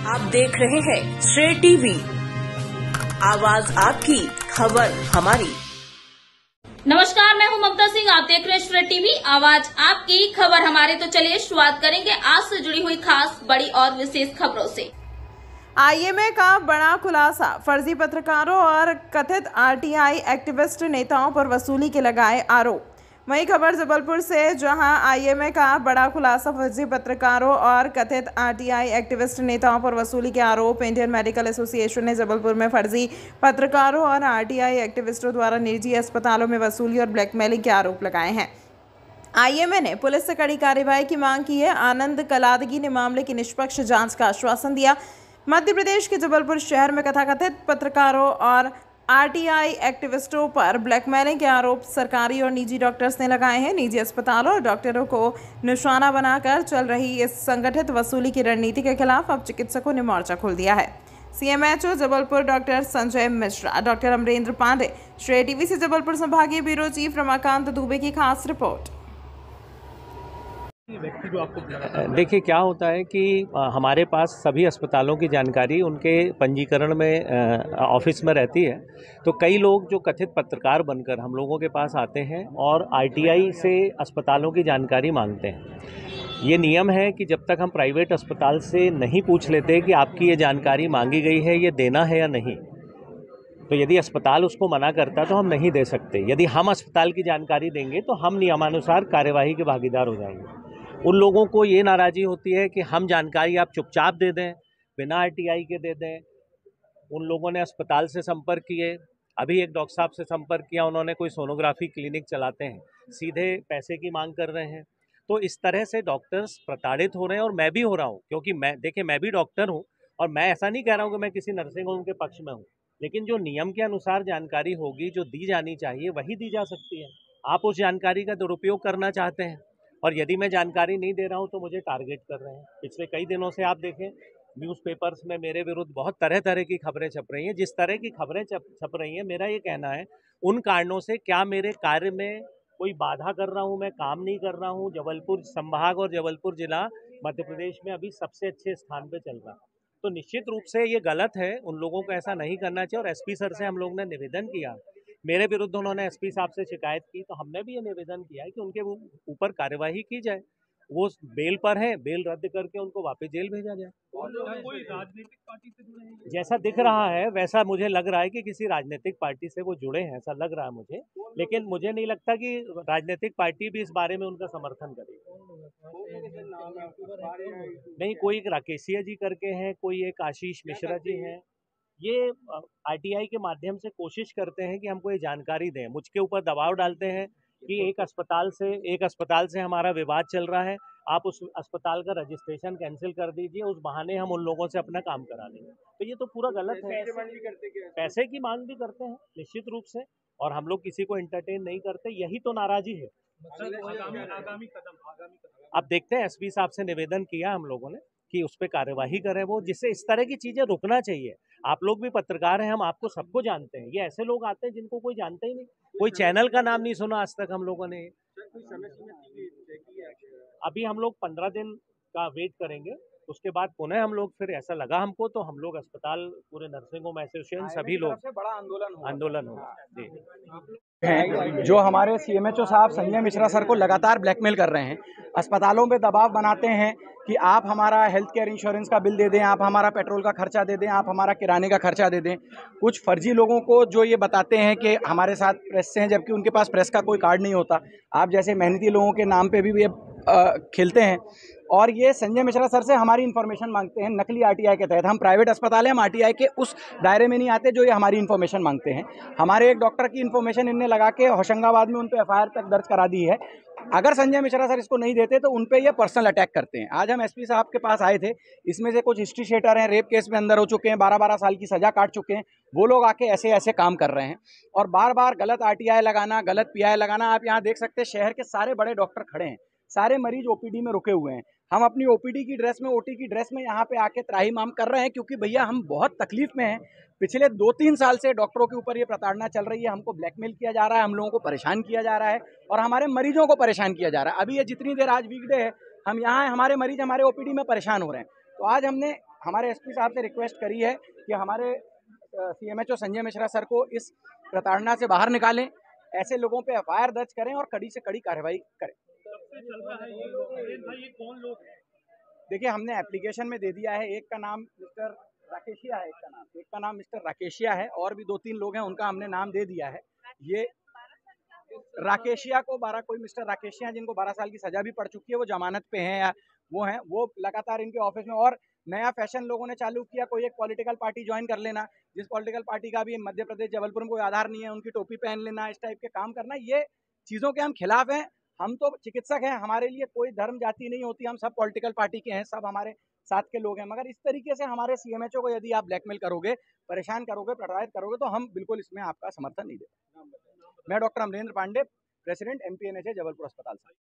आप देख रहे हैं श्रेय टीवी, आवाज आपकी, खबर हमारी। नमस्कार, मैं हूं ममता सिंह। आप देख रहे हैं श्रेय टीवी, आवाज आपकी, खबर हमारी। तो चलिए शुरुआत करेंगे आज से जुड़ी हुई खास, बड़ी और विशेष खबरों से। आईएमए का बड़ा खुलासा, फर्जी पत्रकारों और कथित आरटीआई एक्टिविस्ट नेताओं पर वसूली के लगाए आरोप। वही खबर जबलपुर से, जहां आईएमए का बड़ा खुलासा, फर्जी पत्रकारों और कथित आरटीआई एक्टिविस्ट नेताओं पर वसूली के आरोप। इंडियन मेडिकल एसोसिएशन ने जबलपुर में फर्जी पत्रकारों और आरटीआई एक्टिविस्टों द्वारा निजी अस्पतालों में वसूली और ब्लैकमेलिंग के आरोप लगाए हैं। आईएमए ने पुलिस से कड़ी कार्रवाई की मांग की है। आनंद कलादगी ने मामले की निष्पक्ष जांच का आश्वासन दिया। मध्य प्रदेश के जबलपुर शहर में कथाकथित पत्रकारों और आरटीआई एक्टिविस्टों पर ब्लैकमेलिंग के आरोप सरकारी और निजी डॉक्टर्स ने लगाए हैं। निजी अस्पतालों और डॉक्टरों को निशाना बनाकर चल रही इस संगठित वसूली की रणनीति के खिलाफ अब चिकित्सकों ने मोर्चा खोल दिया है। CMHO Jabalpur doctor Sanjay Mishra, doctor Amarendra Pandey. Shrey TV से जबलपुर संभागीय ब्यूरो चीफ रमाकांत दुबे की खास रिपोर्ट। देखिए, क्या होता है कि हमारे पास सभी अस्पतालों की जानकारी उनके पंजीकरण में ऑफिस में रहती है। तो कई लोग जो कथित पत्रकार बनकर हम लोगों के पास आते हैं और आरटीआई से अस्पतालों की जानकारी मांगते हैं। ये नियम है कि जब तक हम प्राइवेट अस्पताल से नहीं पूछ लेते कि आपकी ये जानकारी मांगी गई है, ये देना है या नहीं, तो यदि अस्पताल उसको मना करता तो हम नहीं दे सकते। यदि हम अस्पताल की जानकारी देंगे तो हम नियमानुसार कार्यवाही के भागीदार हो जाएंगे। उन लोगों को ये नाराज़ी होती है कि हम जानकारी आप चुपचाप दे दें, बिना आरटीआई के दे दें। उन लोगों ने अस्पताल से संपर्क किए, अभी एक डॉक्टर साहब से संपर्क किया, उन्होंने कोई सोनोग्राफी क्लिनिक चलाते हैं, सीधे पैसे की मांग कर रहे हैं। तो इस तरह से डॉक्टर्स प्रताड़ित हो रहे हैं और मैं भी हो रहा हूँ, क्योंकि मैं भी डॉक्टर हूँ और मैं ऐसा नहीं कह रहा हूँ कि मैं किसी नर्सिंग होम के पक्ष में हूँ, लेकिन जो नियम के अनुसार जानकारी होगी, जो दी जानी चाहिए, वही दी जा सकती है। आप उस जानकारी का दुरुपयोग करना चाहते हैं और यदि मैं जानकारी नहीं दे रहा हूं तो मुझे टारगेट कर रहे हैं। पिछले कई दिनों से आप देखें, न्यूज़पेपर्स में मेरे विरुद्ध बहुत तरह तरह की खबरें छप रही हैं। जिस तरह की खबरें छप रही हैं, मेरा ये कहना है उन कारणों से क्या मेरे कार्य में कोई बाधा कर रहा हूं, मैं काम नहीं कर रहा हूं। जबलपुर संभाग और जबलपुर जिला मध्य प्रदेश में अभी सबसे अच्छे स्थान पर चल रहा है। तो निश्चित रूप से ये गलत है, उन लोगों को ऐसा नहीं करना चाहिए। और एसपी सर से हम लोग ने निवेदन किया, मेरे विरुद्ध उन्होंने एसपी साहब से शिकायत की, तो हमने भी ये निवेदन किया है कि उनके ऊपर कार्यवाही की जाए। वो बेल पर हैं, बेल रद्द करके उनको वापस जेल भेजा जाए। कोई राजनीतिक पार्टी से जुड़े हैं? जैसा दिख रहा है वैसा मुझे लग रहा है कि किसी राजनीतिक पार्टी से वो जुड़े हैं, ऐसा लग रहा है मुझे। लेकिन मुझे नहीं लगता कि राजनीतिक पार्टी भी इस बारे में उनका समर्थन करेगी। नहीं, कोई एक राकेशिया जी करके हैं, कोई एक आशीष मिश्रा जी हैं। ये आरटीआई के माध्यम से कोशिश करते हैं कि हमको ये जानकारी दें, मुझके ऊपर दबाव डालते हैं कि एक अस्पताल से हमारा विवाद चल रहा है, आप उस अस्पताल का रजिस्ट्रेशन कैंसिल कर दीजिए, उस बहाने हम उन लोगों से अपना काम करा लेंगे। तो ये तो पूरा गलत है। पैसे की मांग भी करते हैं निश्चित रूप से, और हम लोग किसी को एंटरटेन नहीं करते, यही तो नाराजगी है। अब देखते हैं, एसपी साहब से निवेदन किया हम लोगों ने कि उस पर कार्यवाही करें, वो जिससे इस तरह की चीजें रुकना चाहिए। आप लोग भी पत्रकार हैं, हम आपको सबको जानते हैं। ये ऐसे लोग आते हैं जिनको कोई जानता ही नहीं, कोई चैनल का नाम नहीं सुना आज तक हम लोगों ने। अभी हम लोग 15 दिन का वेट करेंगे, उसके बाद पुनः हम लोग, फिर ऐसा लगा हमको तो हम लोग अस्पताल, पूरे नर्सिंग होम एसोसिएशन, सभी लोग बड़ा आंदोलन होगा हैं जो हमारे सीएमएचओ साहब संजय मिश्रा सर को लगातार ब्लैकमेल कर रहे हैं, अस्पतालों पे दबाव बनाते हैं कि आप हमारा हेल्थ केयर इंश्योरेंस का बिल दे दें, आप हमारा पेट्रोल का खर्चा दे दें, आप हमारा किराने का खर्चा दे दें। कुछ फर्जी लोगों को जो ये बताते हैं कि हमारे साथ प्रेस से हैं, जबकि उनके पास प्रेस का कोई कार्ड नहीं होता। आप जैसे मेहनती लोगों के नाम पे भी ये खेलते हैं और ये संजय मिश्रा सर से हमारी इन्फॉर्मेशन मांगते हैं नकली आरटीआई के तहत। हम प्राइवेट अस्पताल हैं, हम आरटीआई के उस दायरे में नहीं आते जो ये हमारी इन्फॉर्मेशन मांगते हैं। हमारे एक डॉक्टर की इन्फॉर्मेशन इनने लगा के होशंगाबाद में उन पर एफआईआर तक दर्ज करा दी है। अगर संजय मिश्रा सर इसको नहीं देते तो उन पे ये पर्सनल अटैक करते हैं। आज हम एसपी साहब के पास आए थे, इसमें से कुछ हिस्ट्री शेटर हैं, रेप केस में अंदर हो चुके हैं, 12-12 साल की सजा काट चुके हैं। वो लोग आके ऐसे ऐसे काम कर रहे हैं और बार बार गलत आरटीआई लगाना, गलत पीआई लगाना। आप यहाँ देख सकते हैं, शहर के सारे बड़े डॉक्टर खड़े हैं, सारे मरीज ओपीडी में रुके हुए हैं। हम अपनी ओपीडी की ड्रेस में, ओटी की ड्रेस में यहाँ पे आके त्राहिमाम कर रहे हैं, क्योंकि भैया हम बहुत तकलीफ में हैं। पिछले 2-3 साल से डॉक्टरों के ऊपर ये प्रताड़ना चल रही है, हमको ब्लैकमेल किया जा रहा है, हम लोगों को परेशान किया जा रहा है और हमारे मरीजों को परेशान किया जा रहा है। अभी ये जितनी देर आज वीकडे है, हम यहाँ हैं, हमारे मरीज हमारे ओपीडी में परेशान हो रहे हैं। तो आज हमने हमारे एसपी साहब से रिक्वेस्ट करी है कि हमारे सीएमएचओ संजय मिश्रा सर को इस प्रताड़ना से बाहर निकालें, ऐसे लोगों पे एफआईआर दर्ज करें और कड़ी से कड़ी कार्रवाई करें। देखिए, हमने एप्लीकेशन में दे दिया है, एक का नाम मिस्टर राकेशिया है, एक का नाम मिस्टर राकेशिया है, और भी 2-3 लोग हैं, उनका हमने नाम दे दिया है। ये राकेशिया को कोई मिस्टर राकेशिया जिनको 12 साल की सजा भी पड़ चुकी है, वो जमानत पे हैं या वो हैं, वो लगातार इनके ऑफिस में। और नया फैशन लोगों ने चालू किया, कोई एक पॉलिटिकल पार्टी ज्वाइन कर लेना, जिस पॉलिटिकल पार्टी का भी मध्य प्रदेश जबलपुर में कोई आधार नहीं है, उनकी टोपी पहन लेना, इस टाइप के काम करना, ये चीज़ों के हम खिलाफ हैं। हम तो चिकित्सक हैं, हमारे लिए कोई धर्म जाति नहीं होती, हम सब पॉलिटिकल पार्टी के हैं, सब हमारे साथ के लोग हैं। मगर इस तरीके से हमारे सीएमएचओ को यदि आप ब्लैकमेल करोगे, परेशान करोगे, प्रताड़ित करोगे, तो हम बिल्कुल इसमें आपका समर्थन नहीं देते। मैं डॉक्टर अमरेंद्र पांडे, प्रेसिडेंट एमपीएनएचए जबलपुर अस्पताल से।